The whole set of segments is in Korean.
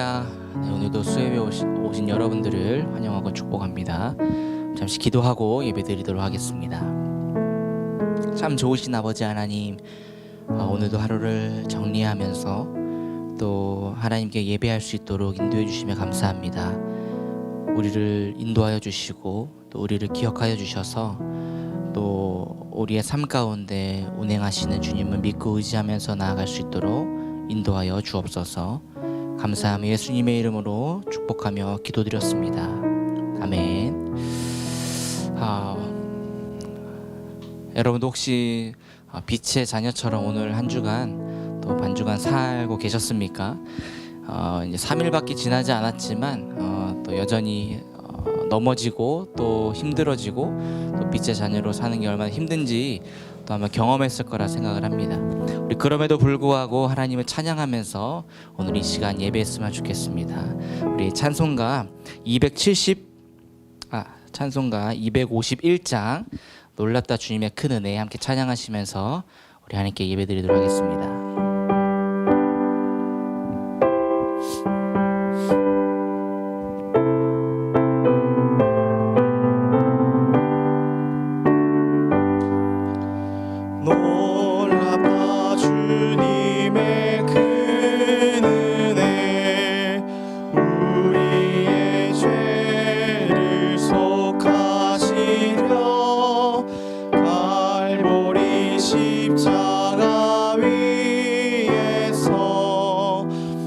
할렐루야. 네, 오늘도 수협에 오신 여러분들을 환영하고 축복합니다. 잠시 기도하고 예배드리도록 하겠습니다. 참 좋으신 아버지 하나님, 오늘도 하루를 정리하면서 또 하나님께 예배할 수 있도록 인도해 주시며 감사합니다. 우리를 인도하여 주시고 또 우리를 기억하여 주셔서 또 우리의 삶 가운데 운행하시는 주님을 믿고 의지하면서 나아갈 수 있도록 인도하여 주옵소서. 감사하며 예수님의 이름으로 축복하며 기도드렸습니다. 아멘. 여러분도 혹시 빛의 자녀처럼 오늘 한 주간 또 반주간 살고 계셨습니까? 이제 3일밖에 지나지 않았지만 또 여전히 넘어지고 또 힘들어지고 또 빛의 자녀로 사는 게 얼마나 힘든지 또 아마 경험했을 거라 생각을 합니다. 우리 그럼에도 불구하고 하나님을 찬양하면서 오늘 이 시간 예배했으면 좋겠습니다. 우리 찬송가 251장 놀랍다 주님의 큰 은혜 함께 찬양하시면서 우리 하나님께 예배드리도록 하겠습니다. 놀랍다 주님의 큰 은혜 우리의 죄를 속하시려 갈보리 십자가 위에서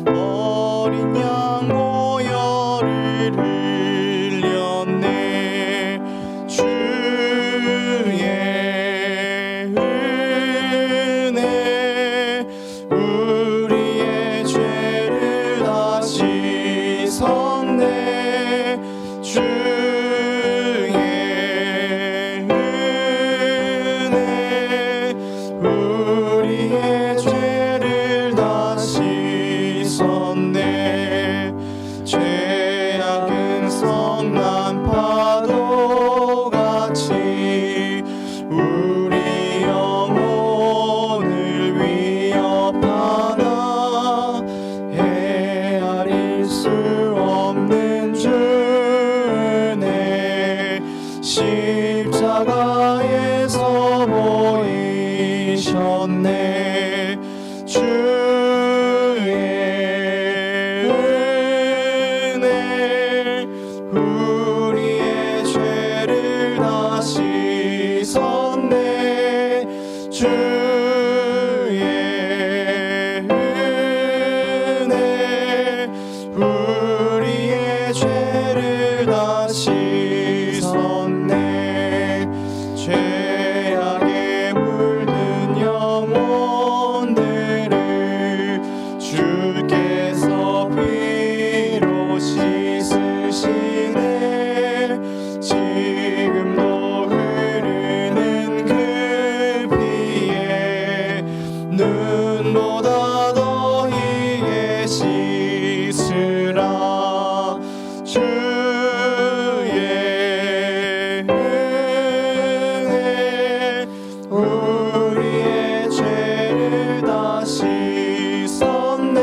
어린 양 보혈을 흘렸네. 주의 우리의 죄를 다 씻었네. 주의 은혜 우리의 죄를 다 씻었네. 죄악은 성난 파도같이 우리 영혼을 위협하나 헤아릴 수 없는 주네. 십자가에서 보이셨네. 주의 은혜 우리의 죄를 다 씻었네. 주의 은혜 우리의 죄를 다 씻었네. 죄악에 물든 영혼들을 주께서 피로 씻으시네. 지금도 흐르는 그 피에 눈보다 더히게 씻으라. 주의 은혜 우리의 죄를 다 씻었네.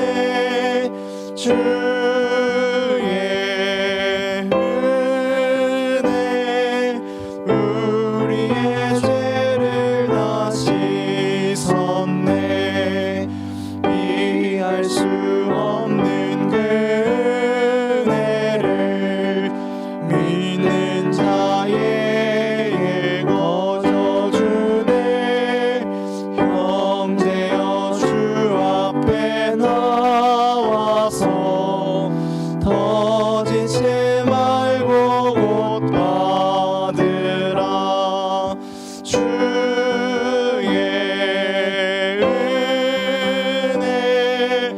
주의 은혜 우리의 죄를 다 씻었네. 이해할 수 없는 그 은혜를 믿는 자에게 거저주네. 형제여 주 앞에 나와서 터지지 말고 곧 받으라. 주의 은혜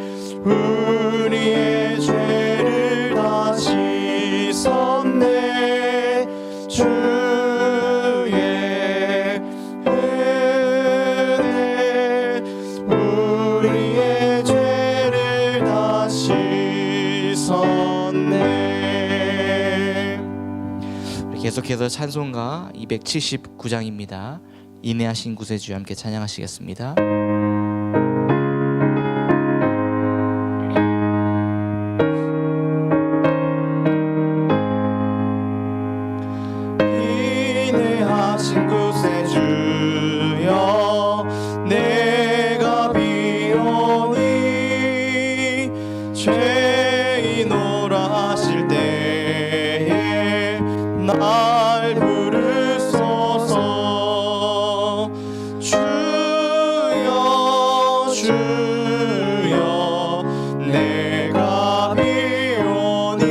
우리의 죄를 다 씻었네. 주의 은혜 우리의 죄를 다 씻었네. 계속해서 찬송가 279장입니다. 인내하신 구세주 함께 찬양하시겠습니다. 채이노라 하실 때에 날 부르소서. 주여 주여 내가 비오니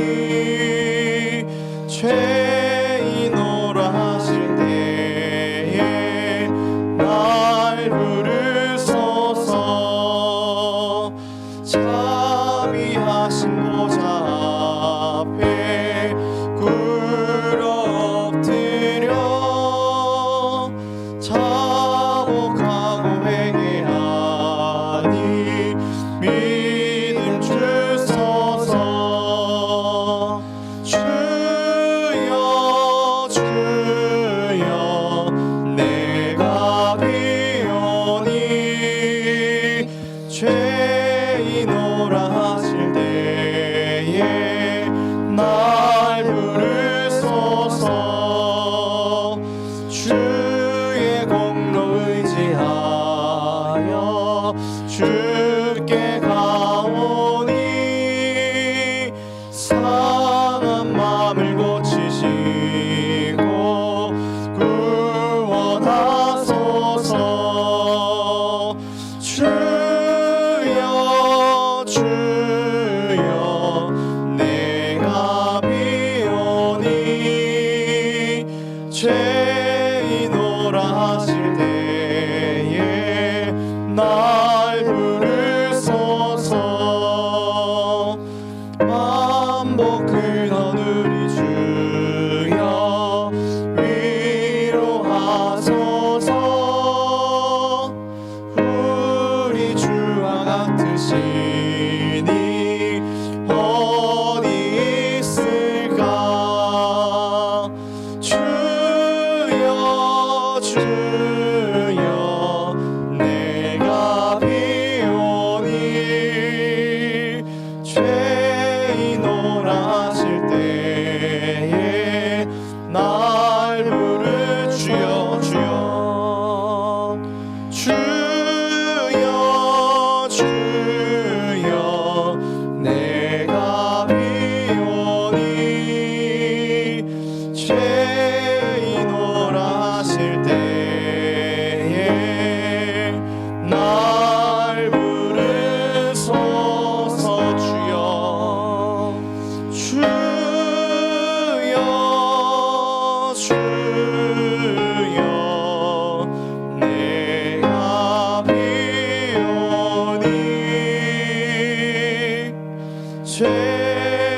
채이노라 하실 때에 날 부르소서. 자비하신 보좌 앞에 꿇어 엎드려 자복하고 회개하니 믿음 주소서. 주여 주여 내가 비오니 죄이노라 하실 때에 날 부르소서. 주의 공로 의지하여 주께 가오니 상한 마음을 고치시고 구원하소서. 주여 주여 내가 비오니 죄이노라 하실 때에 날 부르소서. 만복 근원 우리 주여 위로하소서. 우리 주와 같으시니 어디 있을까. 주여 주여 내가 비오니 죄이노라 하실 때에 날 부르. 주여 주여 주여 주여 내가 비오니 죄이노라 하실 때에 날 부르소서. 주여 주여 주여 내가 비오니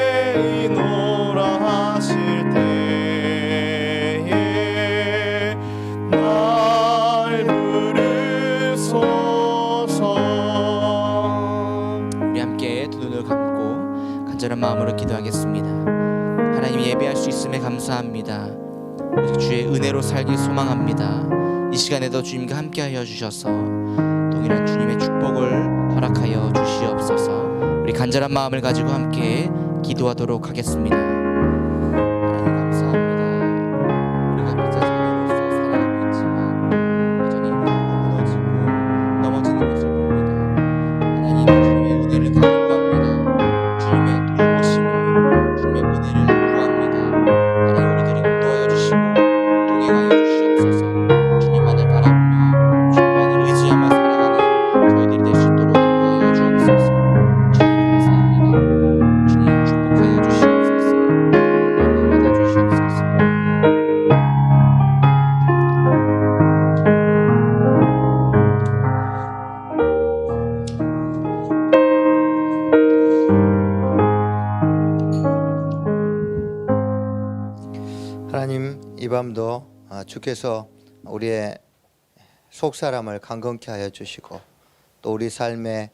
죄이노라 하실 때에 날 부르소서. 우리 함께 두 눈을 감고 간절한 마음으로 기도하겠습니다. 하나님, 예배할 수 있음에 감사합니다. 오직 주의 은혜로 살길 소망합니다. 이 시간에도 주님과 함께하여 주셔서 동일한 주님의 축복을 허락하여 주시옵소서. 우리 간절한 마음을 가지고 함께 기도하도록 하겠습니다. 하나님 감사합니다. 우리가 피자 자녀로서 살아가고 있지만 여전히 무너지고 넘어지는 것을 봅니다. 하나님, 주님의 은혜를 간구합니다. 주님의 돌보심을, 주님의 은혜를 구합니다. 하나님, 우리들을 인도하여 주시고 동행하여 주시옵소서. 주님만을 바라보며 주님만을 의지하며 살아가는 저희들이 될 수 있도록 인도하여 주옵소서. 주님 감사합니다. 주님 축복하여 주시옵소서. 영광 받아 주시옵소서. 하나님, 이 밤도 주께서 우리의 속사람을 강건케 하여 주시고 또 우리 삶의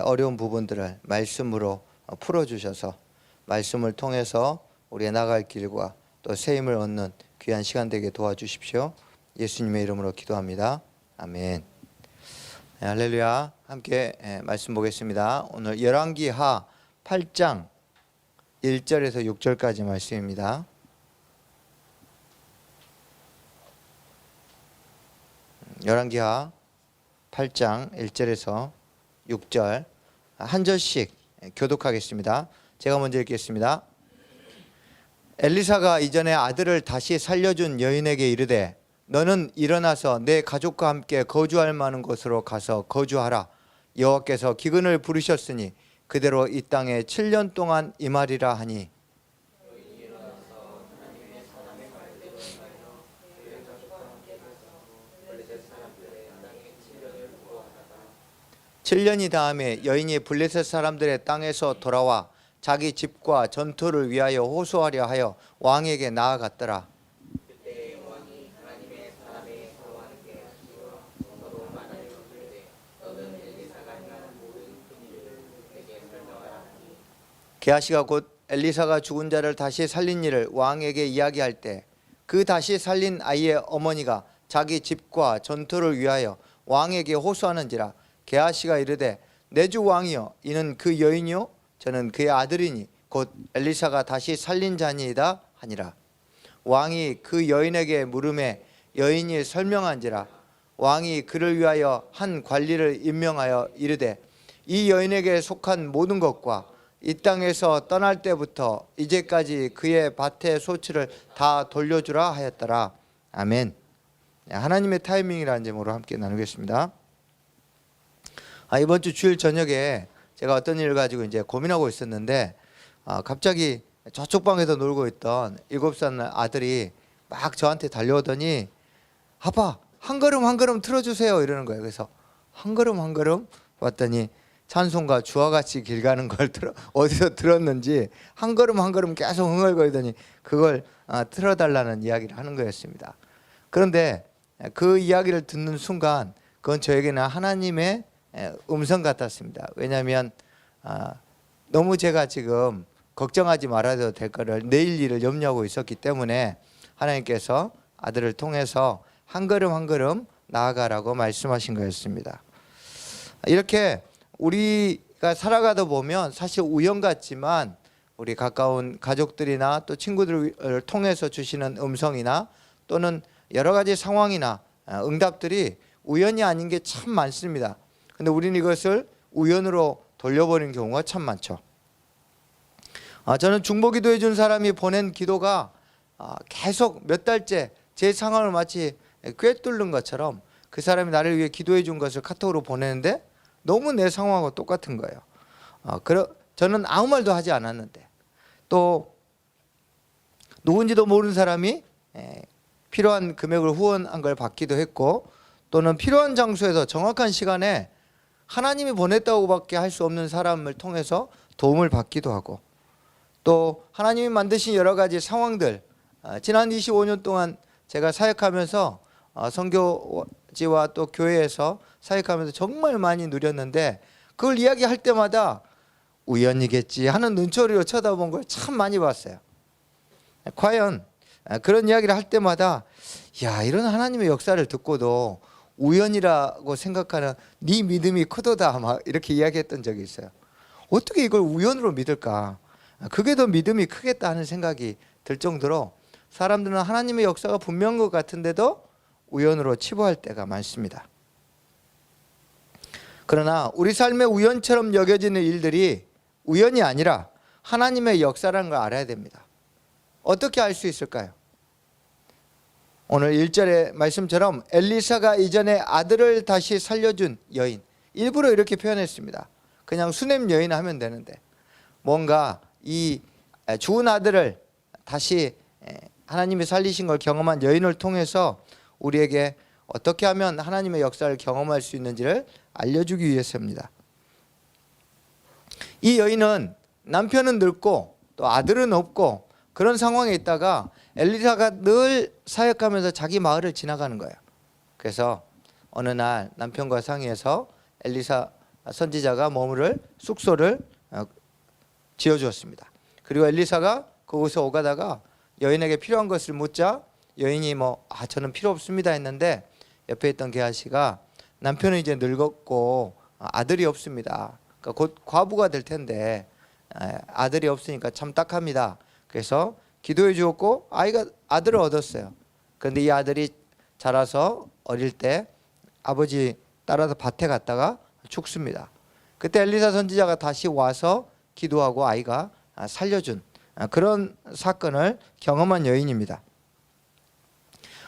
어려운 부분들을 말씀으로 풀어주셔서 말씀을 통해서 우리의 나갈 길과 또 새 힘을 얻는 귀한 시간 되게 도와주십시오. 예수님의 이름으로 기도합니다. 아멘. 할렐루야. 함께 말씀 보겠습니다. 오늘 열왕기하 8장 1절에서 6절까지 말씀입니다. 열왕기하 8장 1절에서 6절 한 절씩 교독하겠습니다. 제가 먼저 읽겠습니다. 엘리사가 이전에 아들을 다시 살려준 여인에게 이르되 너는 일어나서 내 가족과 함께 거주할 만한 곳으로 가서 거주하라. 여호와께서 기근을 부르셨으니 그대로 이 땅에 7년 동안 임하리라 하니 (7년이) 다음에 여인이 블레셋 사람들의 땅에서 돌아와 자기 집과 전투를 위하여 호소하려 하여 왕에게 나아갔더라. 게하시가 곧 엘리사가 죽은 자를 다시 살린 일을 왕에게 이야기할 때 그 다시 살린 아이의 어머니가 자기 집과 전투를 위하여 왕에게 호소하는지라. 게하시가 이르되 내 주 왕이여 이는 그 여인이요 저는 그의 아들이니 곧 엘리사가 다시 살린 자니이다 하니라. 왕이 그 여인에게 물음에 여인이 설명한지라. 왕이 그를 위하여 한 관리를 임명하여 이르되 이 여인에게 속한 모든 것과 이 땅에서 떠날 때부터 이제까지 그의 밭의 소출을 다 돌려주라 하였더라. 아멘. 하나님의 타이밍이라는 제목으로 함께 나누겠습니다. 이번 주 주일 저녁에 제가 어떤 일을 가지고 이제 고민하고 있었는데 갑자기 저쪽 방에서 놀고 있던 7살 아들이 막 저한테 달려오더니 아빠 한 걸음 한 걸음 틀어주세요 이러는 거예요. 그래서 한 걸음 한 걸음 봤더니 찬송가 주와 같이 길 가는 걸 어디서 들었는지 한 걸음 한 걸음 계속 흥얼거리더니 그걸 틀어달라는 이야기를 하는 거였습니다. 그런데 그 이야기를 듣는 순간 그건 저에게는 하나님의 음성 같았습니다. 왜냐하면 너무 제가 지금 걱정하지 말아도 될 거를 내일 일을 염려하고 있었기 때문에 하나님께서 아들을 통해서 한 걸음 한 걸음 나아가라고 말씀하신 거였습니다. 이렇게 우리가 살아가다 보면 사실 우연 같지만 우리 가까운 가족들이나 또 친구들을 통해서 주시는 음성이나 또는 여러 가지 상황이나 응답들이 우연이 아닌 게 참 많습니다. 근데 우리는 이것을 우연으로 돌려버리는 경우가 참 많죠. 저는 중보기도해 준 사람이 보낸 기도가 계속 몇 달째 제 상황을 마치 꿰뚫는 것처럼 그 사람이 나를 위해 기도해 준 것을 카톡으로 보내는데 너무 내 상황하고 똑같은 거예요. 저는 아무 말도 하지 않았는데 또 누군지도 모르는 사람이 필요한 금액을 후원한 걸 받기도 했고 또는 필요한 장소에서 정확한 시간에 하나님이 보냈다고밖에 할 수 없는 사람을 통해서 도움을 받기도 하고 또 하나님이 만드신 여러 가지 상황들 지난 25년 동안 제가 사역하면서 선교지와 또 교회에서 사역하면서 정말 많이 누렸는데 그걸 이야기할 때마다 우연이겠지 하는 눈초리로 쳐다본 걸 참 많이 봤어요. 과연 그런 이야기를 할 때마다 야 이런 하나님의 역사를 듣고도 우연이라고 생각하는 네 믿음이 크도다 막 이렇게 이야기했던 적이 있어요. 어떻게 이걸 우연으로 믿을까? 그게 더 믿음이 크겠다 하는 생각이 들 정도로 사람들은 하나님의 역사가 분명한 것 같은데도 우연으로 치부할 때가 많습니다. 그러나 우리 삶의 우연처럼 여겨지는 일들이 우연이 아니라 하나님의 역사라는 걸 알아야 됩니다. 어떻게 알 수 있을까요? 오늘 1절의 말씀처럼 엘리사가 이전에 아들을 다시 살려준 여인, 일부러 이렇게 표현했습니다. 그냥 수냄 여인 하면 되는데 뭔가 이 죽은 아들을 다시 하나님이 살리신 걸 경험한 여인을 통해서 우리에게 어떻게 하면 하나님의 역사를 경험할 수 있는지를 알려주기 위해서입니다. 이 여인은 남편은 늙고 또 아들은 없고 그런 상황에 있다가 엘리사가 늘 사역하면서 자기 마을을 지나가는 거예요. 그래서 어느 날 남편과 상의해서 엘리사 선지자가 머무를 숙소를 지어주었습니다. 그리고 엘리사가 그곳에 오가다가 여인에게 필요한 것을 묻자 여인이 저는 필요 없습니다 했는데 옆에 있던 게하시가 남편은 이제 늙었고 아들이 없습니다. 그러니까 곧 과부가 될 텐데 아들이 없으니까 참 딱합니다. 그래서 기도해 주었고 아들을 얻었어요. 그런데 이 아들이 자라서 어릴 때 아버지 따라서 밭에 갔다가 죽습니다. 그때 엘리사 선지자가 다시 와서 기도하고 아이가 살려준 그런 사건을 경험한 여인입니다.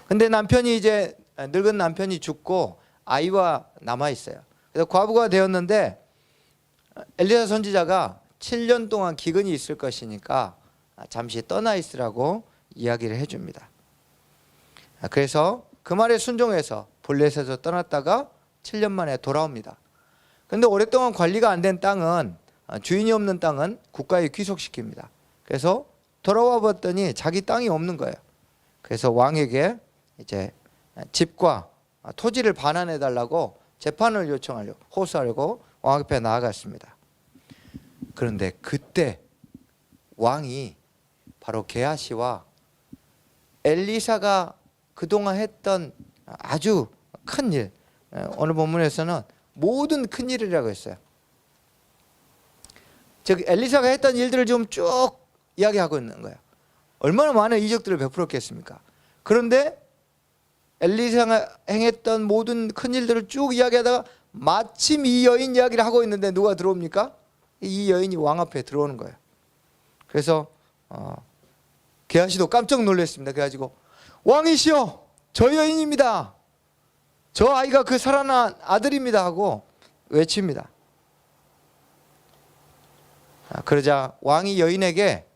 근데 남편이 이제 늙은 남편이 죽고 아이와 남아 있어요. 그래서 과부가 되었는데 엘리사 선지자가 7년 동안 기근이 있을 것이니까 잠시 떠나 있으라고 이야기를 해줍니다. 그래서 그 말에 순종해서 블레셋에서 떠났다가 7년 만에 돌아옵니다. 그런데 오랫동안 관리가 안 된 땅은, 주인이 없는 땅은 국가에 귀속시킵니다. 그래서 돌아와 봤더니 자기 땅이 없는 거예요. 그래서 왕에게 이제 집과 토지를 반환해 달라고 재판을 요청하려고, 호소하려고 왕 앞에 나아갔습니다. 그런데 그때 왕이 바로 게하시와 엘리사가 그동안 했던 아주 큰 일, 오늘 본문에서는 모든 큰 일이라고 했어요. 즉 엘리사가 했던 일들을 좀 쭉 이야기하고 있는 거예요. 얼마나 많은 이적들을 베풀었겠습니까? 그런데 엘리사가 행했던 모든 큰 일들을 쭉 이야기하다가 마침 이 여인 이야기를 하고 있는데 누가 들어옵니까? 이 여인이 왕 앞에 들어오는 거예요. 그래서 게하시도 깜짝 놀랐습니다. 그래가지고 왕이시여, 저 여인입니다. 저 아이가 그 살아난 아들입니다 하고 외칩니다. 그러자 왕이 여인에게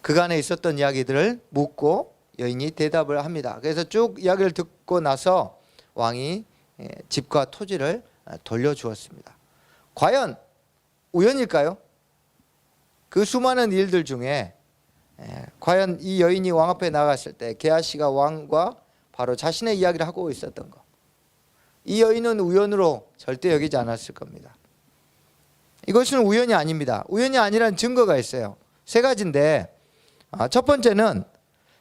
그간에 있었던 이야기들을 묻고 여인이 대답을 합니다. 그래서 쭉 이야기를 듣고 나서 왕이 집과 토지를 돌려주었습니다. 과연 우연일까요? 그 수많은 일들 중에 과연 이 여인이 왕 앞에 나갔을 때 게하시가 왕과 바로 자신의 이야기를 하고 있었던 것, 이 여인은 우연으로 절대 여기지 않았을 겁니다. 이것은 우연이 아닙니다. 우연이 아니라는 증거가 있어요. 세 가지인데, 첫 번째는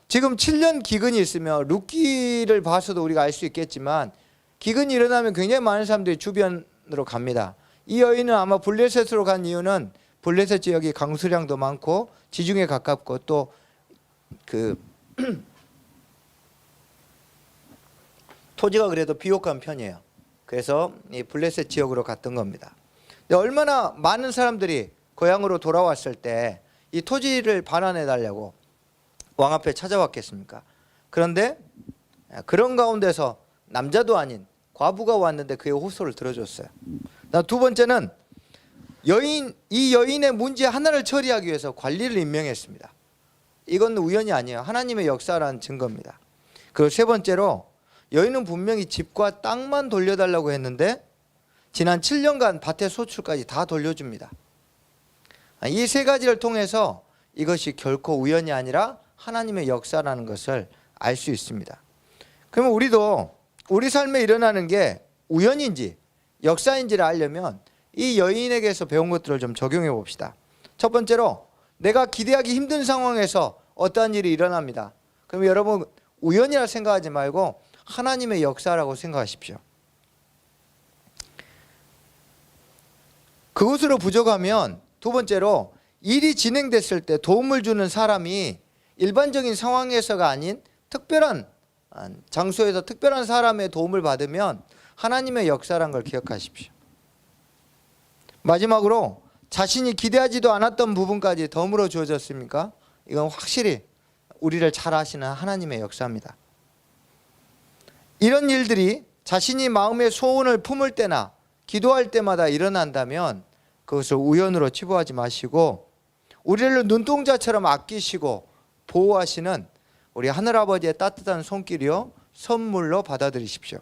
지금 7년 기근이 있으며 룻기를 봐서도 우리가 알 수 있겠지만 기근이 일어나면 굉장히 많은 사람들이 주변으로 갑니다. 이 여인은 아마 블레셋으로 간 이유는 블레셋 지역이 강수량도 많고 지중해 가깝고 또 그 토지가 그래도 비옥한 편이에요. 그래서 이 블레셋 지역으로 갔던 겁니다. 얼마나 많은 사람들이 고향으로 돌아왔을 때 이 토지를 반환해 달라고 왕 앞에 찾아왔겠습니까? 그런데 그런 가운데서 남자도 아닌 과부가 왔는데 그의 호소를 들어줬어요. 두 번째는 이 여인의 문제 하나를 처리하기 위해서 관리를 임명했습니다. 이건 우연이 아니에요. 하나님의 역사라는 증거입니다. 그리고 세 번째로 여인은 분명히 집과 땅만 돌려달라고 했는데 지난 7년간 밭의 소출까지 다 돌려줍니다. 이 세 가지를 통해서 이것이 결코 우연이 아니라 하나님의 역사라는 것을 알 수 있습니다. 그러면 우리도 우리 삶에 일어나는 게 우연인지 역사인지를 알려면 이 여인에게서 배운 것들을 좀 적용해 봅시다. 첫 번째로 내가 기대하기 힘든 상황에서 어떠한 일이 일어납니다. 그럼 여러분 우연이라 생각하지 말고 하나님의 역사라고 생각하십시오. 그것으로 부족하면 두 번째로 일이 진행됐을 때 도움을 주는 사람이 일반적인 상황에서가 아닌 특별한 장소에서 특별한 사람의 도움을 받으면 하나님의 역사란 걸 기억하십시오. 마지막으로 자신이 기대하지도 않았던 부분까지 덤으로 주어졌습니까? 이건 확실히 우리를 잘 아시는 하나님의 역사입니다. 이런 일들이 자신이 마음의 소원을 품을 때나 기도할 때마다 일어난다면 그것을 우연으로 치부하지 마시고 우리를 눈동자처럼 아끼시고 보호하시는 우리 하늘아버지의 따뜻한 손길이요 선물로 받아들이십시오.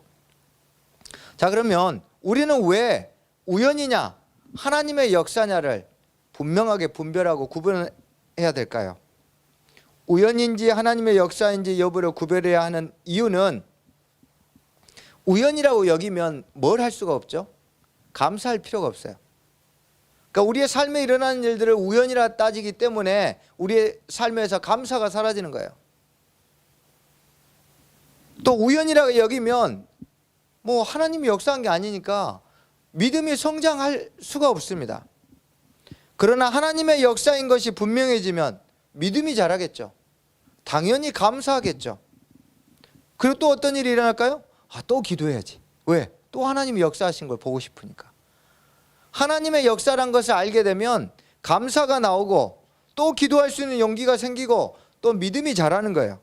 자, 그러면 우리는 왜 우연이냐 하나님의 역사냐를 분명하게 분별하고 구분해야 될까요? 우연인지 하나님의 역사인지 여부를 구별해야 하는 이유는 우연이라고 여기면 뭘 할 수가 없죠? 감사할 필요가 없어요. 그러니까 우리의 삶에 일어나는 일들을 우연이라 따지기 때문에 우리의 삶에서 감사가 사라지는 거예요. 또 우연이라고 여기면 뭐 하나님이 역사한 게 아니니까 믿음이 성장할 수가 없습니다. 그러나 하나님의 역사인 것이 분명해지면 믿음이 자라겠죠. 당연히 감사하겠죠. 그리고 또 어떤 일이 일어날까요? 또 기도해야지. 왜? 또 하나님이 역사하신 걸 보고 싶으니까. 하나님의 역사란 것을 알게 되면 감사가 나오고 또 기도할 수 있는 용기가 생기고 또 믿음이 자라는 거예요.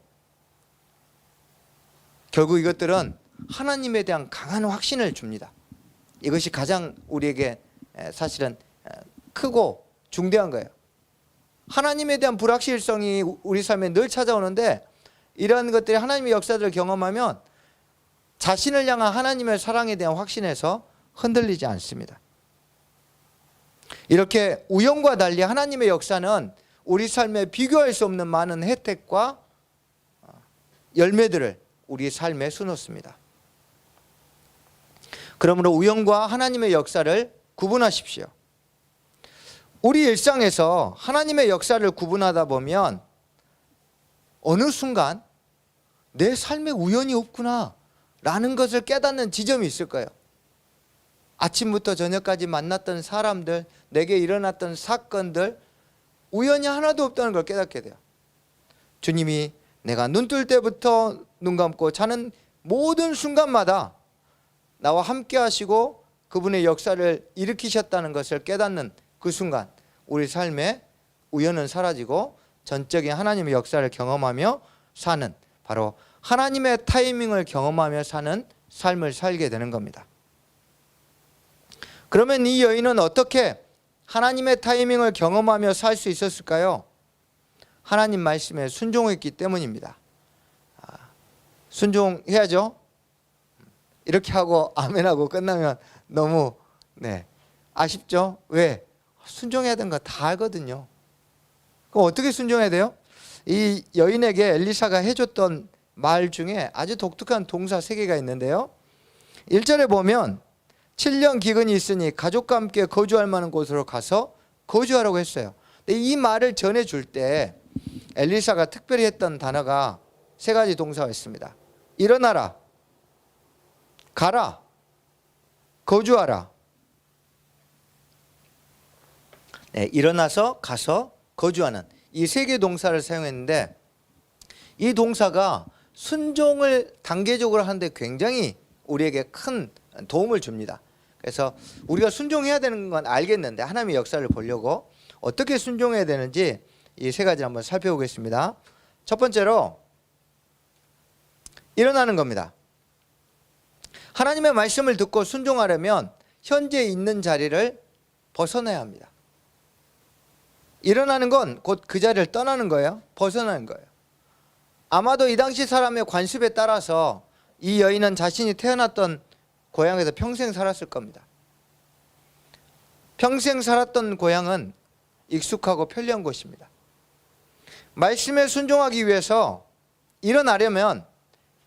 결국 이것들은 하나님에 대한 강한 확신을 줍니다. 이것이 가장 우리에게 사실은 크고 중대한 거예요. 하나님에 대한 불확실성이 우리 삶에 늘 찾아오는데 이러한 것들이 하나님의 역사들을 경험하면 자신을 향한 하나님의 사랑에 대한 확신에서 흔들리지 않습니다. 이렇게 우연과 달리 하나님의 역사는 우리 삶에 비교할 수 없는 많은 혜택과 열매들을 우리 삶에 수놓습니다. 그러므로 우연과 하나님의 역사를 구분하십시오. 우리 일상에서 하나님의 역사를 구분하다 보면 어느 순간 내 삶에 우연이 없구나 라는 것을 깨닫는 지점이 있을 거예요. 아침부터 저녁까지 만났던 사람들, 내게 일어났던 사건들, 우연이 하나도 없다는 걸 깨닫게 돼요. 주님이 내가 눈 뜰 때부터 눈 감고 자는 모든 순간마다 나와 함께 하시고 그분의 역사를 일으키셨다는 것을 깨닫는 그 순간 우리 삶에 우연은 사라지고 전적인 하나님의 역사를 경험하며 사는, 바로 하나님의 타이밍을 경험하며 사는 삶을 살게 되는 겁니다. 그러면 이 여인은 어떻게 하나님의 타이밍을 경험하며 살 수 있었을까요? 하나님 말씀에 순종했기 때문입니다. 순종해야죠. 이렇게 하고 아멘하고 끝나면 너무 아쉽죠? 왜? 순종해야 되는 거 다 알거든요. 그럼 어떻게 순종해야 돼요? 이 여인에게 엘리사가 해줬던 말 중에 아주 독특한 동사 3개가 있는데요. 1절에 보면 7년 기근이 있으니 가족과 함께 거주할 만한 곳으로 가서 거주하라고 했어요. 근데 이 말을 전해줄 때 엘리사가 특별히 했던 단어가 3가지 동사가 있습니다. 일어나라, 가라, 거주하라. 일어나서 가서 거주하는 이 3개 동사를 사용했는데 이 동사가 순종을 단계적으로 하는데 굉장히 우리에게 큰 도움을 줍니다. 그래서 우리가 순종해야 되는 건 알겠는데 하나님의 역사를 보려고 어떻게 순종해야 되는지 이 3가지를 한번 살펴보겠습니다. 첫 번째로 일어나는 겁니다. 하나님의 말씀을 듣고 순종하려면 현재 있는 자리를 벗어나야 합니다. 일어나는 건 곧 그 자리를 떠나는 거예요. 벗어나는 거예요. 아마도 이 당시 사람의 관습에 따라서 이 여인은 자신이 태어났던 고향에서 평생 살았을 겁니다. 평생 살았던 고향은 익숙하고 편리한 곳입니다. 말씀에 순종하기 위해서 일어나려면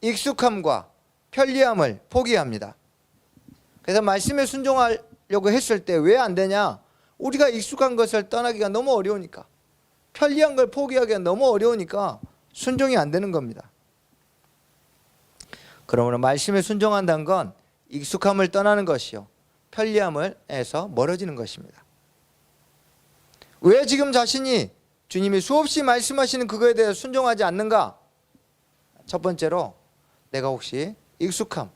익숙함과 편리함을 포기합니다. 그래서 말씀에 순종하려고 했을 때 왜 안 되냐? 우리가 익숙한 것을 떠나기가 너무 어려우니까, 편리한 걸 포기하기가 너무 어려우니까 순종이 안 되는 겁니다. 그러므로 말씀에 순종한다는 건 익숙함을 떠나는 것이요, 편리함을 해서 멀어지는 것입니다. 왜 지금 자신이 주님이 수없이 말씀하시는 그거에 대해 순종하지 않는가? 첫 번째로 내가 혹시 익숙함,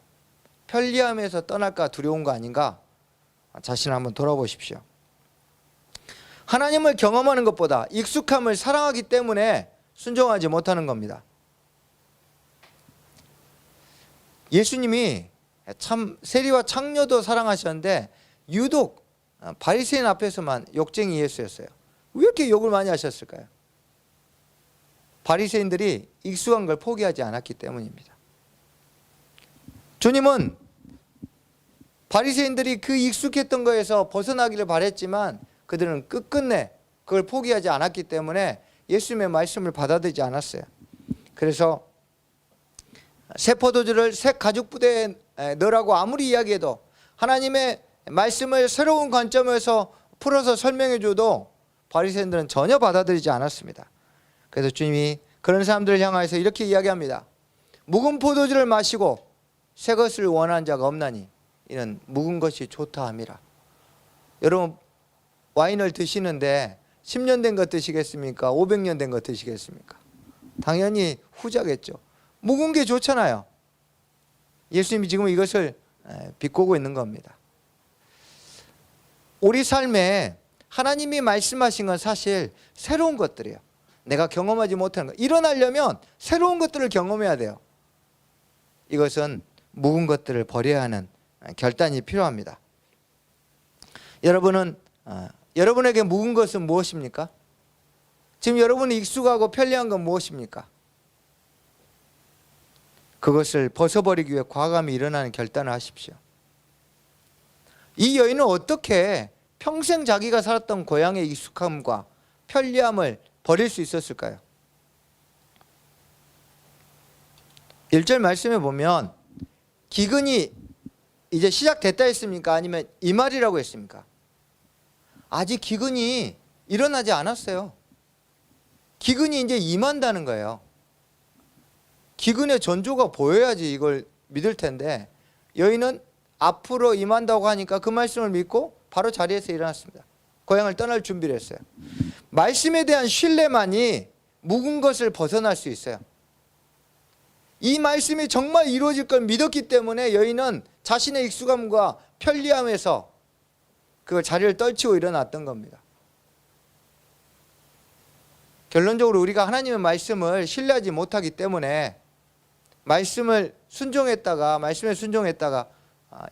편리함에서 떠날까 두려운 거 아닌가? 자신을 한번 돌아보십시오. 하나님을 경험하는 것보다 익숙함을 사랑하기 때문에 순종하지 못하는 겁니다. 예수님이 참 세리와 창녀도 사랑하셨는데 유독 바리새인 앞에서만 욕쟁이 예수였어요. 왜 이렇게 욕을 많이 하셨을까요? 바리새인들이 익숙한 걸 포기하지 않았기 때문입니다. 주님은 바리새인들이 그 익숙했던 거에서 벗어나기를 바랬지만 그들은 끝끝내 그걸 포기하지 않았기 때문에 예수님의 말씀을 받아들이지 않았어요. 그래서 새 포도주를 새 가죽 부대에 넣으라고 아무리 이야기해도, 하나님의 말씀을 새로운 관점에서 풀어서 설명해 줘도 바리새인들은 전혀 받아들이지 않았습니다. 그래서 주님이 그런 사람들을 향해서 이렇게 이야기합니다. 묵은 포도주를 마시고 새 것을 원하는 자가 없나니 이는 묵은 것이 좋다 함이라. 여러분, 와인을 드시는데 10년 된 거 드시겠습니까? 500년 된 거 드시겠습니까? 당연히 후자겠죠. 묵은 게 좋잖아요. 예수님이 지금 이것을 비꼬고 있는 겁니다. 우리 삶에 하나님이 말씀하신 건 사실 새로운 것들이에요. 내가 경험하지 못하는 것. 일어나려면 새로운 것들을 경험해야 돼요. 이것은 묵은 것들을 버려야 하는 결단이 필요합니다. 여러분은 여러분에게 묵은 것은 무엇입니까? 지금 여러분이 익숙하고 편리한 건 무엇입니까? 그것을 벗어버리기 위해 과감히 일어나는 결단을 하십시오. 이 여인은 어떻게 평생 자기가 살았던 고향의 익숙함과 편리함을 버릴 수 있었을까요? 1절 말씀에 보면 기근이 이제 시작됐다 했습니까? 아니면 이 말이라고 했습니까? 아직 기근이 일어나지 않았어요. 기근이 이제 임한다는 거예요. 기근의 전조가 보여야지 이걸 믿을 텐데 여인은 앞으로 임한다고 하니까 그 말씀을 믿고 바로 자리에서 일어났습니다. 고향을 떠날 준비를 했어요. 말씀에 대한 신뢰만이 묵은 것을 벗어날 수 있어요. 이 말씀이 정말 이루어질 걸 믿었기 때문에 여인은 자신의 익숙함과 편리함에서 그 자리를 떨치고 일어났던 겁니다. 결론적으로 우리가 하나님의 말씀을 신뢰하지 못하기 때문에 말씀에 순종했다가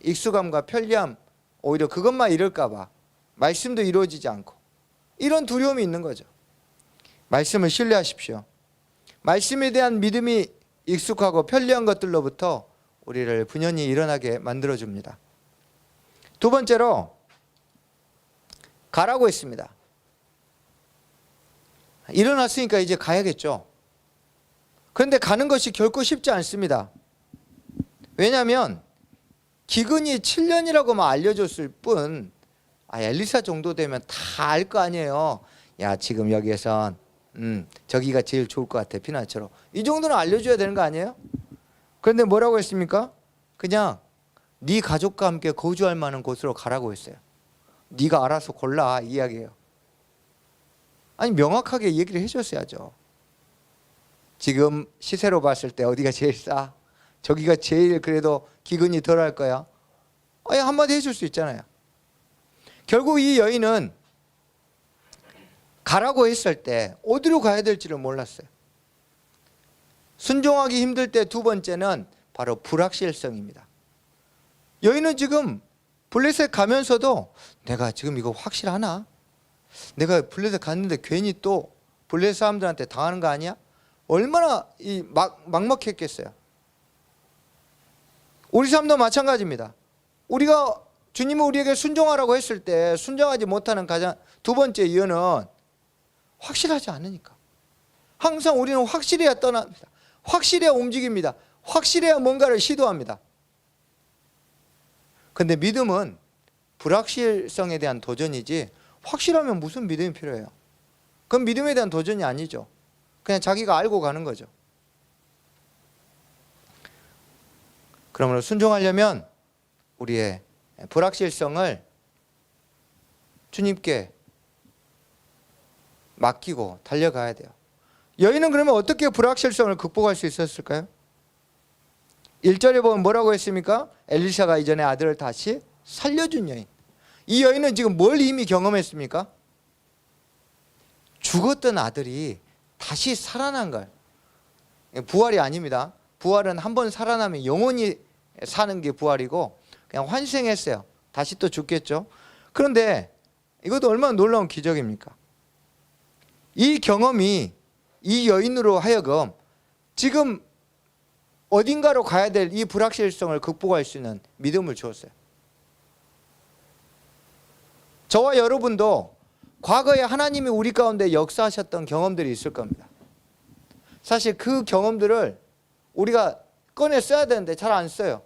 익숙함과 편리함 오히려 그것만 이룰까 봐 말씀도 이루어지지 않고 이런 두려움이 있는 거죠. 말씀을 신뢰하십시오. 말씀에 대한 믿음이 익숙하고 편리한 것들로부터 우리를 분연히 일어나게 만들어줍니다. 두 번째로 가라고 했습니다. 일어났으니까 이제 가야겠죠. 그런데 가는 것이 결코 쉽지 않습니다. 왜냐하면 기근이 7년이라고만 알려줬을 뿐 엘리사 정도 되면 다 알 거 아니에요. 야, 지금 여기에선 저기가 제일 좋을 것 같아, 피난처로. 이 정도는 알려줘야 되는 거 아니에요? 그런데 뭐라고 했습니까? 그냥 네 가족과 함께 거주할 만한 곳으로 가라고 했어요. 네가 알아서 골라, 이 이야기예요. 아니, 명확하게 얘기를 해줬어야죠. 지금 시세로 봤을 때 어디가 제일 싸? 저기가 제일 그래도 기근이 덜할 거야. 한마디 해줄 수 있잖아요. 결국 이 여인은 가라고 했을 때 어디로 가야 될지를 몰랐어요. 순종하기 힘들 때 두 번째는 바로 불확실성입니다. 여인은 지금 블레셋 가면서도 내가 지금 이거 확실하나? 내가 블레셋 갔는데 괜히 또 블레셋 사람들한테 당하는 거 아니야? 얼마나 막막했겠어요. 우리 삶도 마찬가지입니다. 우리가 주님이 우리에게 순종하라고 했을 때 순종하지 못하는 가장 두 번째 이유는 확실하지 않으니까. 항상 우리는 확실해야 떠납니다. 확실해야 움직입니다. 확실해야 뭔가를 시도합니다. 그런데 믿음은 불확실성에 대한 도전이지 확실하면 무슨 믿음이 필요해요? 그건 믿음에 대한 도전이 아니죠. 그냥 자기가 알고 가는 거죠. 그러므로 순종하려면 우리의 불확실성을 주님께 맡기고 달려가야 돼요. 여인은 그러면 어떻게 불확실성을 극복할 수 있었을까요? 1절에 보면 뭐라고 했습니까? 엘리사가 이전에 아들을 다시 살려준 여인. 이 여인은 지금 뭘 이미 경험했습니까? 죽었던 아들이 다시 살아난 걸. 부활이 아닙니다. 부활은 한 번 살아나면 영원히 사는 게 부활이고 그냥 환생했어요. 다시 또 죽겠죠. 그런데 이것도 얼마나 놀라운 기적입니까? 이 경험이 이 여인으로 하여금 지금 어딘가로 가야 될 이 불확실성을 극복할 수 있는 믿음을 주었어요. 저와 여러분도 과거에 하나님이 우리 가운데 역사하셨던 경험들이 있을 겁니다. 사실 그 경험들을 우리가 꺼내 써야 되는데 잘 안 써요.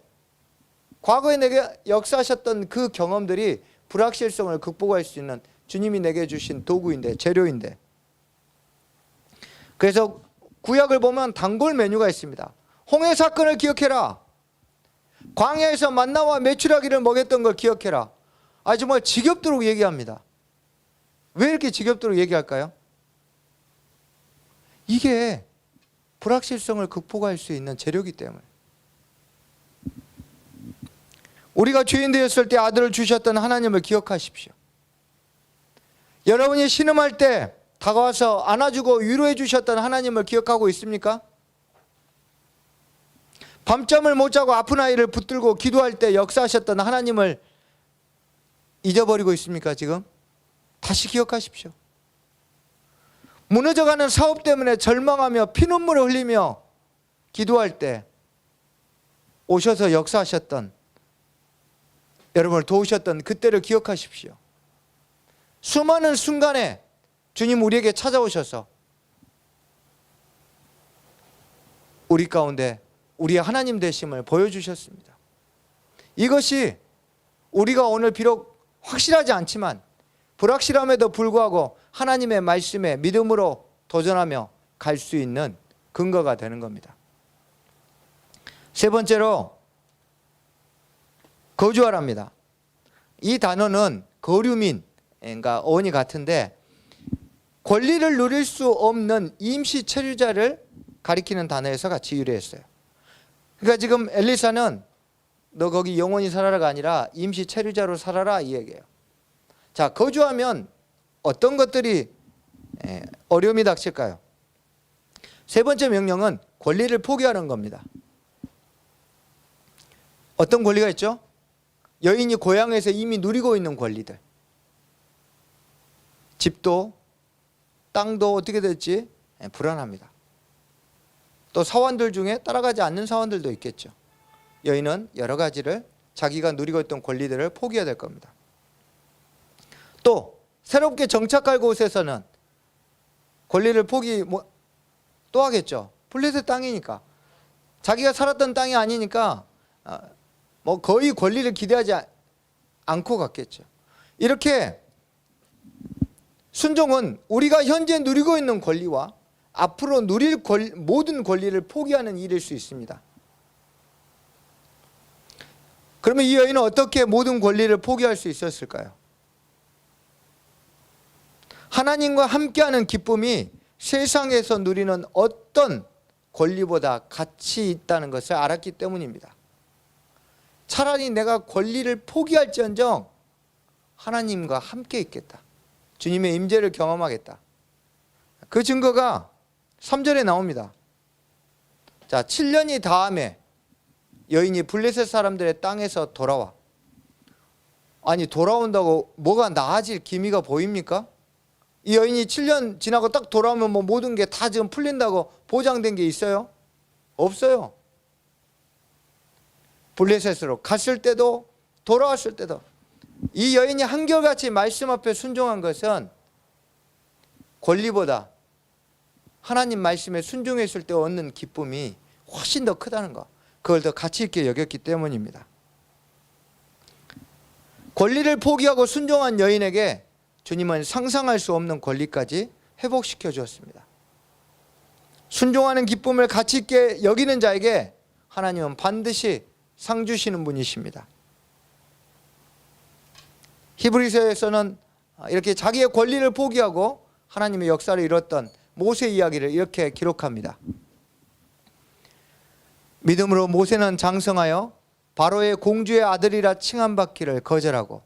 과거에 내게 역사하셨던 그 경험들이 불확실성을 극복할 수 있는 주님이 내게 주신 도구인데, 재료인데. 그래서 구약을 보면 단골 메뉴가 있습니다. 홍해 사건을 기억해라. 광야에서 만나와 메추라기를 먹였던 걸 기억해라. 정말 지겹도록 얘기합니다. 왜 이렇게 지겹도록 얘기할까요? 이게 불확실성을 극복할 수 있는 재료이기 때문에. 우리가 죄인 되었을 때 아들을 주셨던 하나님을 기억하십시오. 여러분이 신음할 때 다가와서 안아주고 위로해 주셨던 하나님을 기억하고 있습니까? 밤잠을 못 자고 아픈 아이를 붙들고 기도할 때 역사하셨던 하나님을 잊어버리고 있습니까 지금? 다시 기억하십시오. 무너져가는 사업 때문에 절망하며 피눈물을 흘리며 기도할 때 오셔서 역사하셨던, 여러분을 도우셨던 그때를 기억하십시오. 수많은 순간에 주님 우리에게 찾아오셔서 우리 가운데 우리의 하나님 되심을 보여주셨습니다. 이것이 우리가 오늘 비록 확실하지 않지만 불확실함에도 불구하고 하나님의 말씀에 믿음으로 도전하며 갈 수 있는 근거가 되는 겁니다. 세 번째로 거주하랍니다. 이 단어는 거류민과 어원이 같은데 권리를 누릴 수 없는 임시 체류자를 가리키는 단어에서 같이 유래했어요. 그러니까 지금 엘리사는 너 거기 영원히 살아라가 아니라 임시 체류자로 살아라 이 얘기예요. 자, 거주하면 어떤 것들이 어려움이 닥칠까요? 세 번째 명령은 권리를 포기하는 겁니다. 어떤 권리가 있죠? 여인이 고향에서 이미 누리고 있는 권리들. 집도 땅도 어떻게 됐지? 불안합니다. 또 사원들 중에 따라가지 않는 사원들도 있겠죠. 여인은 여러 가지를 자기가 누리고 있던 권리들을 포기해야 될 겁니다. 또 새롭게 정착할 곳에서는 권리를 포기 또 하겠죠. 블레셋 땅이니까 자기가 살았던 땅이 아니니까 거의 권리를 기대하지 않고 갔겠죠. 이렇게 순종은 우리가 현재 누리고 있는 권리와 앞으로 누릴 모든 권리를 포기하는 일일 수 있습니다. 그러면 이 여인은 어떻게 모든 권리를 포기할 수 있었을까요? 하나님과 함께하는 기쁨이 세상에서 누리는 어떤 권리보다 가치 있다는 것을 알았기 때문입니다. 차라리 내가 권리를 포기할지언정 하나님과 함께 있겠다. 주님의 임재를 경험하겠다. 그 증거가 3절에 나옵니다. 자, 7년이 다음에 여인이 블레셋 사람들의 땅에서 돌아와. 아니, 돌아온다고 뭐가 나아질 기미가 보입니까? 이 여인이 7년 지나고 딱 돌아오면 모든 게 다 지금 풀린다고 보장된 게 있어요? 없어요. 블레셋으로 갔을 때도 돌아왔을 때도 이 여인이 한결같이 말씀 앞에 순종한 것은 권리보다 하나님 말씀에 순종했을 때 얻는 기쁨이 훨씬 더 크다는 것, 그걸 더 가치 있게 여겼기 때문입니다. 권리를 포기하고 순종한 여인에게 주님은 상상할 수 없는 권리까지 회복시켜 주었습니다. 순종하는 기쁨을 가치 있게 여기는 자에게 하나님은 반드시 상 주시는 분이십니다. 히브리서에서는 이렇게 자기의 권리를 포기하고 하나님의 역사를 이뤘던 모세 이야기를 이렇게 기록합니다. 믿음으로 모세는 장성하여 바로의 공주의 아들이라 칭함받기를 거절하고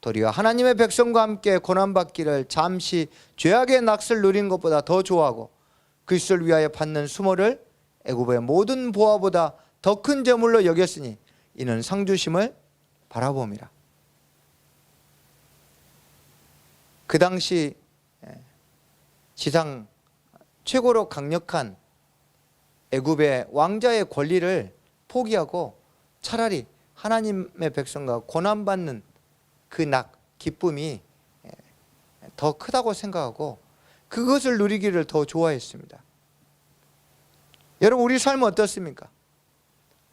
도리어 하나님의 백성과 함께 고난받기를 잠시 죄악의 낙을 누린 것보다 더 좋아하고 그리스도를 위하여 받는 수모를 애굽의 모든 보화보다 더 큰 재물로 여겼으니 이는 상주심을 바라봅니다. 그 당시 지상 최고로 강력한 애굽의 왕자의 권리를 포기하고 차라리 하나님의 백성과 고난받는 그 기쁨이 더 크다고 생각하고 그것을 누리기를 더 좋아했습니다. 여러분, 우리 삶은 어떻습니까?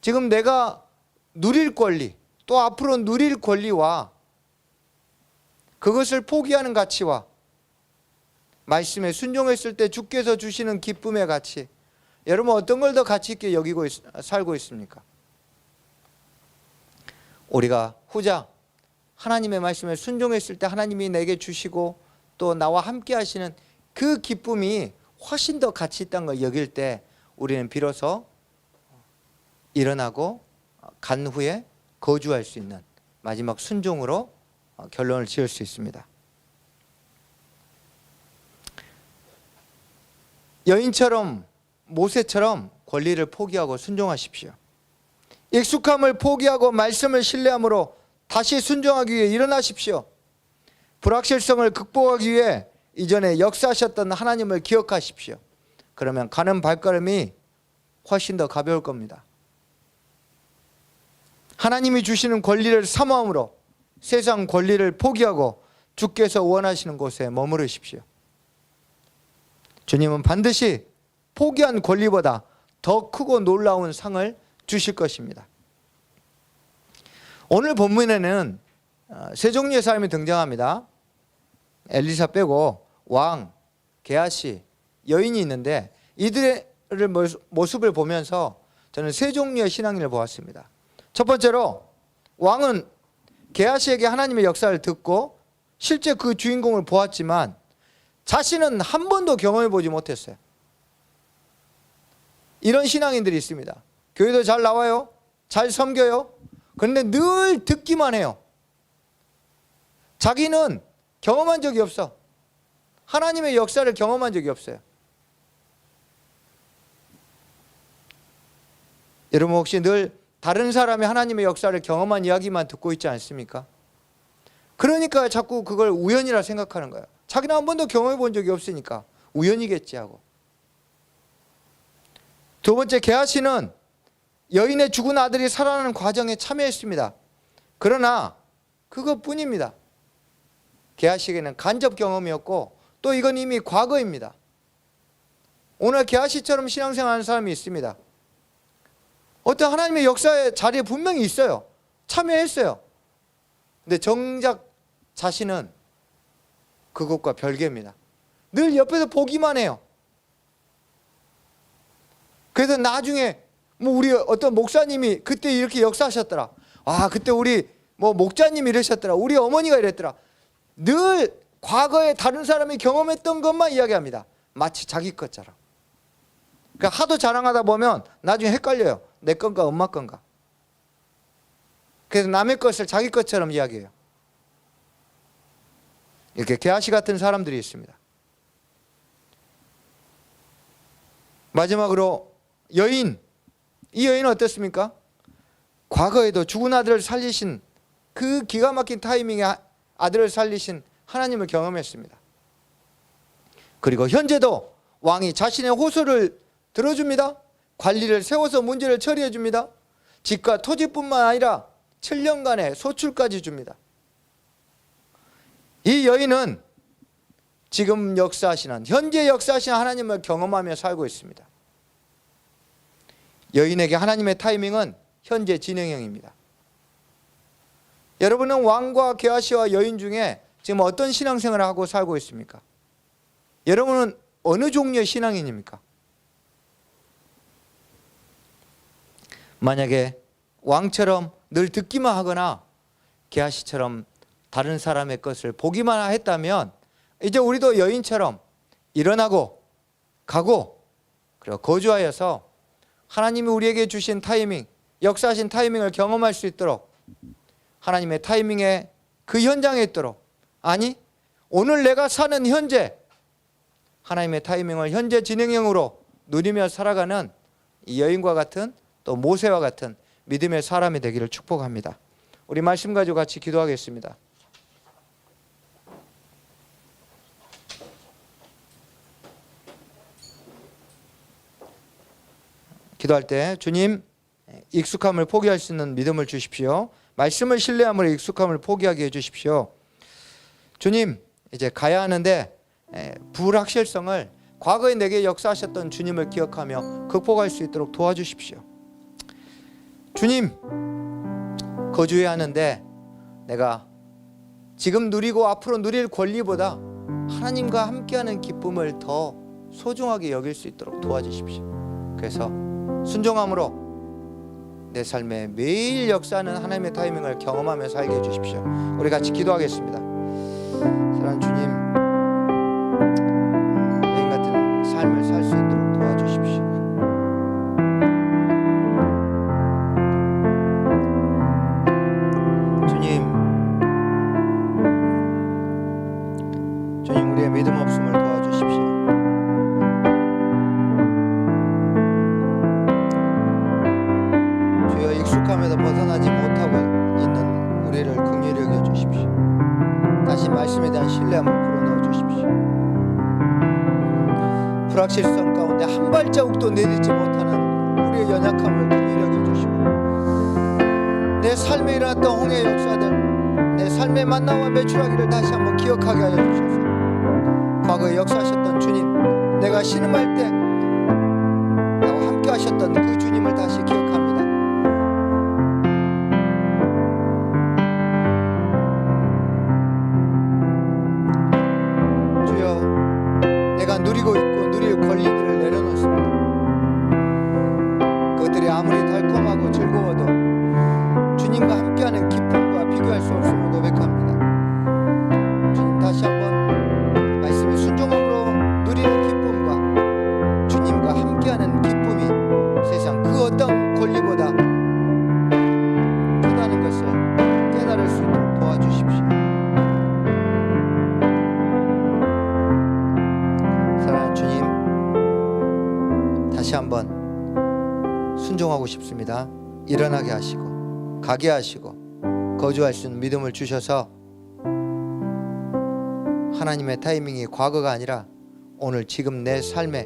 지금 내가 누릴 권리, 또 앞으로 누릴 권리와 그것을 포기하는 가치와 말씀에 순종했을 때 주께서 주시는 기쁨의 가치, 여러분 어떤 걸 더 가치 있게 여기고 살고 있습니까? 우리가 후자 하나님의 말씀에 순종했을 때 하나님이 내게 주시고 또 나와 함께 하시는 그 기쁨이 훨씬 더 가치 있다는 걸 여길 때 우리는 비로소 일어나고 간 후에 거주할 수 있는 마지막 순종으로 결론을 지을 수 있습니다. 여인처럼 모세처럼 권리를 포기하고 순종하십시오. 익숙함을 포기하고 말씀을 신뢰함으로 다시 순종하기 위해 일어나십시오. 불확실성을 극복하기 위해 이전에 역사하셨던 하나님을 기억하십시오. 그러면 가는 발걸음이 훨씬 더 가벼울 겁니다. 하나님이 주시는 권리를 사모함으로 세상 권리를 포기하고 주께서 원하시는 곳에 머무르십시오. 주님은 반드시 포기한 권리보다 더 크고 놀라운 상을 주실 것입니다. 오늘 본문에는 세 종류의 사람이 등장합니다. 엘리사 빼고 왕, 게하시, 여인이 있는데 이들의 모습을 보면서 저는 세 종류의 신앙인을 보았습니다. 첫 번째로 왕은 게하시에게 하나님의 역사를 듣고 실제 그 주인공을 보았지만 자신은 한 번도 경험해 보지 못했어요. 이런 신앙인들이 있습니다. 교회도 잘 나와요. 잘 섬겨요. 그런데 늘 듣기만 해요. 자기는 경험한 적이 없어. 하나님의 역사를 경험한 적이 없어요. 여러분 혹시 늘 다른 사람이 하나님의 역사를 경험한 이야기만 듣고 있지 않습니까? 그러니까 자꾸 그걸 우연이라 생각하는 거예요. 자기는 한 번도 경험해 본 적이 없으니까 우연이겠지 하고. 두 번째, 게하시는 여인의 죽은 아들이 살아나는 과정에 참여했습니다. 그러나 그것뿐입니다. 게하시에게는 간접 경험이었고 또 이건 이미 과거입니다. 오늘 게하시처럼 신앙생활하는 사람이 있습니다. 어떤 하나님의 역사의 자리에 분명히 있어요. 참여했어요. 근데 정작 자신은 그것과 별개입니다. 늘 옆에서 보기만 해요. 그래서 나중에 우리 어떤 목사님이 그때 이렇게 역사하셨더라. 아, 그때 우리 목자님이 이러셨더라. 우리 어머니가 이랬더라. 늘 과거에 다른 사람이 경험했던 것만 이야기합니다. 마치 자기 것처럼. 그러니까 하도 자랑하다 보면 나중에 헷갈려요. 내 건가 엄마 건가. 그래서 남의 것을 자기 것처럼 이야기해요. 이렇게 게하시 같은 사람들이 있습니다. 마지막으로 여인. 이 여인은 어떻습니까? 과거에도 죽은 아들을 살리신 그 기가 막힌 타이밍에 아들을 살리신 하나님을 경험했습니다. 그리고 현재도 왕이 자신의 호소를 들어줍니다. 관리를 세워서 문제를 처리해 줍니다. 집과 토지뿐만 아니라 7년간의 소출까지 줍니다. 이 여인은 지금 역사하시는, 현재 역사하시는 하나님을 경험하며 살고 있습니다. 여인에게 하나님의 타이밍은 현재 진행형입니다. 여러분은 왕과 게하시와 여인 중에 지금 어떤 신앙생활을 하고 살고 있습니까? 여러분은 어느 종류의 신앙인입니까? 만약에 왕처럼 늘 듣기만 하거나 게하시처럼 다른 사람의 것을 보기만 했다면 이제 우리도 여인처럼 일어나고 가고 그리고 거주하여서 하나님이 우리에게 주신 타이밍, 역사하신 타이밍을 경험할 수 있도록 하나님의 타이밍에 그 현장에 있도록, 아니 오늘 내가 사는 현재 하나님의 타이밍을 현재 진행형으로 누리며 살아가는 이 여인과 같은 또 모세와 같은 믿음의 사람이 되기를 축복합니다. 우리 말씀 가지고 같이 기도하겠습니다. 기도할 때 주님, 익숙함을 포기할 수 있는 믿음을 주십시오. 말씀을 신뢰함으로 익숙함을 포기하게 해주십시오. 주님, 이제 가야 하는데 불확실성을 과거에 내게 역사하셨던 주님을 기억하며 극복할 수 있도록 도와주십시오. 주님, 거주해야 하는데 내가 지금 누리고 앞으로 누릴 권리보다 하나님과 함께하는 기쁨을 더 소중하게 여길 수 있도록 도와주십시오. 그래서 순종함으로 내 삶에 매일 역사하는 하나님의 타이밍을 경험하며 살게 해주십시오. 우리 같이 기도하겠습니다. 사랑하는 주님, 여인 같은 삶을 살 수 있도록 도와주십시오. 주님, 우리의 믿음 없음을 도와주십시오. 신뢰함을 불어넣어 주십시오. 불확실성 가운데 한 발자국도 내딛지 못하는 우리의 연약함을 긍휼히 여겨주시고, 내 삶에 일어났던 홍해의 역사들, 내 삶의 만나와 매출하기를 다시 한번 기억하게 하여 주셔서 과거에 역사하셨던 주님, 내가 신음할 때 나와 함께 하셨던 그 주님을 다시 기억합니다. 주여, 내가 누리고 있고 누릴 권리들을 내려놓습니다. 그들이 아무리 달콤하고 즐거워도 주님과 함께하는 기쁨과 비교할 수 없음을 고백합니다. 주님, 다시 한번 말씀의 순종함으로 누리는 기쁨과 주님과 함께하는 기쁨이 세상 그 어떤 권리보다 크다는 것을 깨달을 수 있도록 도와주십시오. 사랑하는 주님, 다시 한번 순종하고 싶습니다. 일어나게 하시고 가게 하시고 거주할 수 있는 믿음을 주셔서 하나님의 타이밍이 과거가 아니라 오늘 지금 내 삶에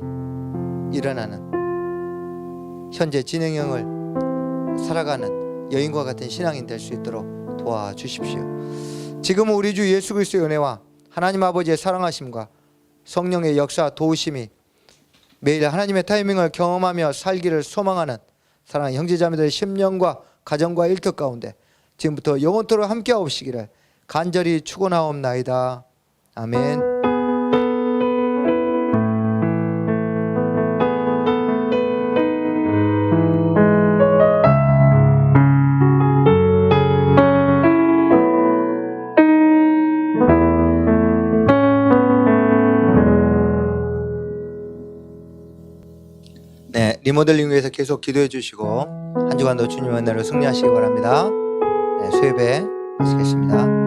일어나는 현재 진행형을 살아가는 여인과 같은 신앙인 될 수 있도록 도와주십시오. 지금은 우리 주 예수 그리스도의 은혜와 하나님 아버지의 사랑하심과 성령의 역사 도우심이 매일 하나님의 타이밍을 경험하며 살기를 소망하는 사랑하는 형제자매들의 심령과 가정과 일터 가운데 지금부터 영원토록 함께 하옵시기를 간절히 축원하옵나이다. 아멘. 네, 리모델링 위해서 계속 기도해 주시고 한 주간도 주님의 은혜로 승리하시기 바랍니다. 네, 수요일에 하시겠습니다.